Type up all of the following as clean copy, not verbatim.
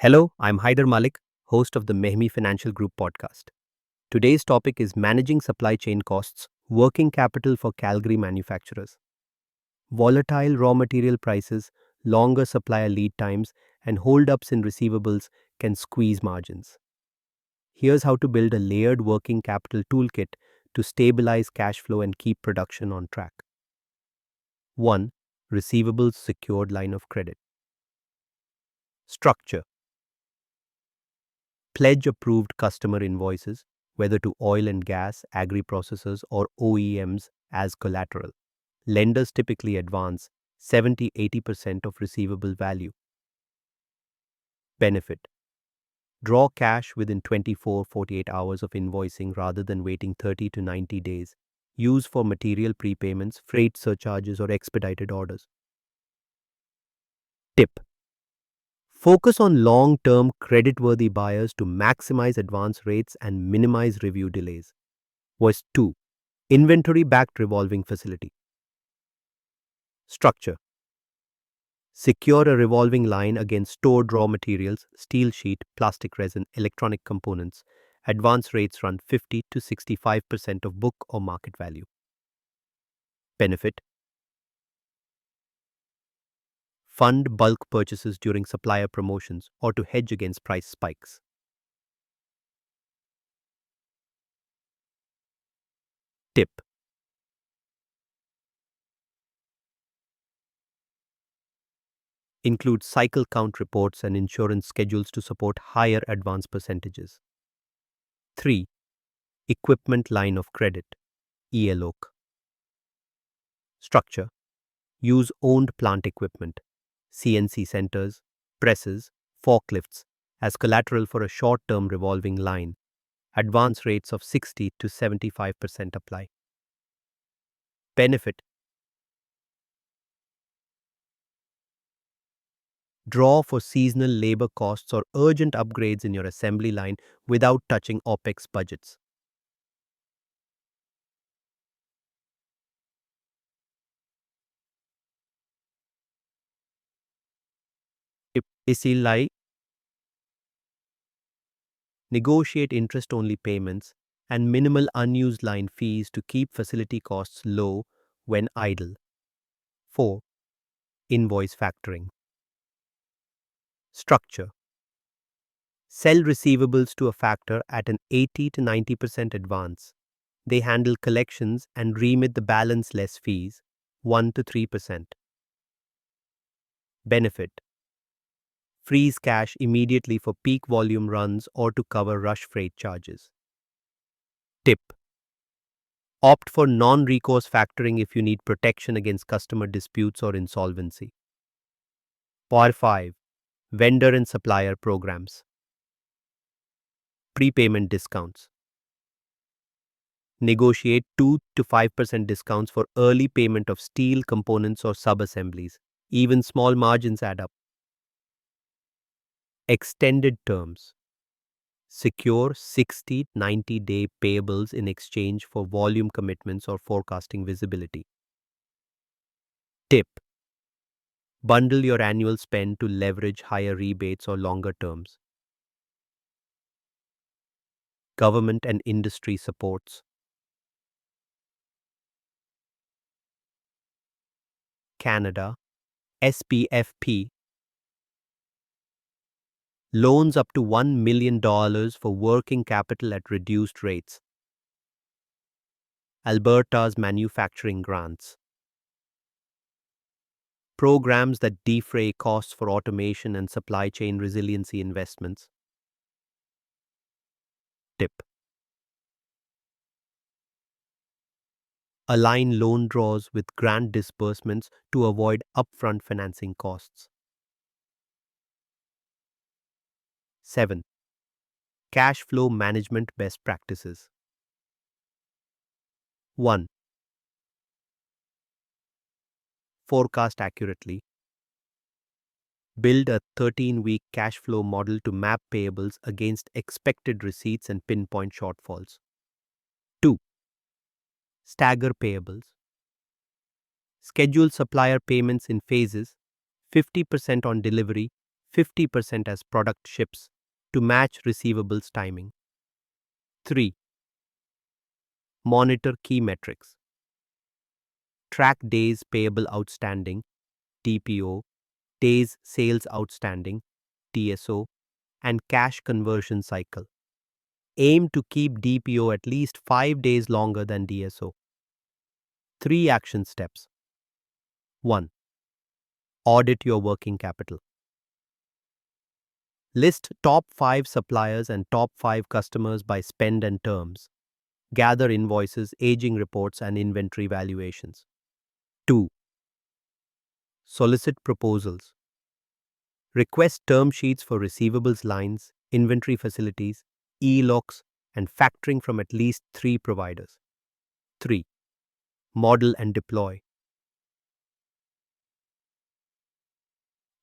Hello, I'm Haider Malik, host of the Mehmi Financial Group podcast. Today's topic is managing supply chain costs, working capital for Calgary manufacturers. Volatile raw material prices, longer supplier lead times, and holdups in receivables can squeeze margins. Here's how to build a layered working capital toolkit to stabilize cash flow and keep production on track. 1. Receivables secured line of credit. Structure. Pledge approved customer invoices, whether to oil and gas, agri processors, or OEMs, as collateral. Lenders typically advance 70-80% of receivable value. Benefit. Draw cash within 24-48 hours of invoicing rather than waiting 30 to 90 days. Use for material prepayments, freight surcharges, or expedited orders. Tip. Focus on long-term credit-worthy buyers to maximize advance rates and minimize review delays. Was 2. Inventory-backed revolving facility. Structure. Secure a revolving line against stored raw materials, steel sheet, plastic resin, electronic components. Advance rates run 50 to 65% of book or market value. Benefit. Fund bulk purchases during supplier promotions or to hedge against price spikes. Tip. Include cycle count reports and insurance schedules to support higher advance percentages. 3. Equipment line of credit, ELOC. Structure. Use owned plant equipment, CNC centers, presses, forklifts as collateral for a short-term revolving line. Advance rates of 60 to 75% apply. Benefit. Draw for seasonal labor costs or urgent upgrades in your assembly line without touching OPEX budgets. इसीलिए negotiate interest-only payments and minimal unused line fees to keep facility costs low when idle. 4. Invoice factoring. Structure. Sell receivables to a factor at an 80 to 90% advance. They handle collections and remit the balance less fees, 1 to 3%. Benefit. Freeze cash immediately for peak volume runs or to cover rush freight charges. Tip. Opt for non-recourse factoring if you need protection against customer disputes or insolvency. Part 5. Vendor and supplier programs. Prepayment discounts. Negotiate 2 to 5% discounts for early payment of steel components or sub-assemblies. Even small margins add up. Extended terms. Secure 60-90-day payables in exchange for volume commitments or forecasting visibility. Tip. Bundle your annual spend to leverage higher rebates or longer terms. Government and industry supports. Canada, SPFP. Loans up to $1 million for working capital at reduced rates. Alberta's manufacturing grants. Programs that defray costs for automation and supply chain resiliency investments. Tip. Align loan draws with grant disbursements to avoid upfront financing costs. 7. Cash flow management best practices. 1. Forecast accurately. Build a 13-week cash flow model to map payables against expected receipts and pinpoint shortfalls. 2. Stagger payables. Schedule supplier payments in phases, 50% on delivery, 50% as product ships to match receivables timing. 3. Monitor key metrics. Track days payable outstanding, DPO, days sales outstanding, DSO, and cash conversion cycle. Aim to keep DPO at least 5 days longer than DSO. 3 action steps. 1. Audit your working capital. List top 5 suppliers and top 5 customers by spend and terms. Gather invoices, aging reports, and inventory valuations. 2. Solicit proposals. Request term sheets for receivables lines, inventory facilities, e-locks, and factoring from at least 3 providers. 3. Model and deploy.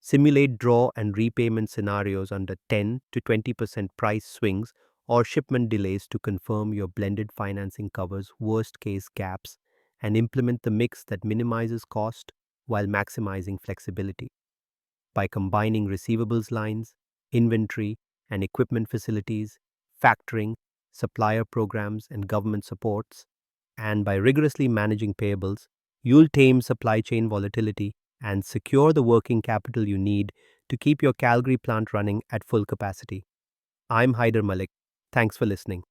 Simulate draw and repayment scenarios under 10 to 20% price swings or shipment delays to confirm your blended financing covers worst-case gaps and implement the mix that minimizes cost while maximizing flexibility. By combining receivables lines, inventory, and equipment facilities, factoring, supplier programs, and government supports, and by rigorously managing payables, you'll tame supply chain volatility and secure the working capital you need to keep your Calgary plant running at full capacity. I'm Haider Malik. Thanks for listening.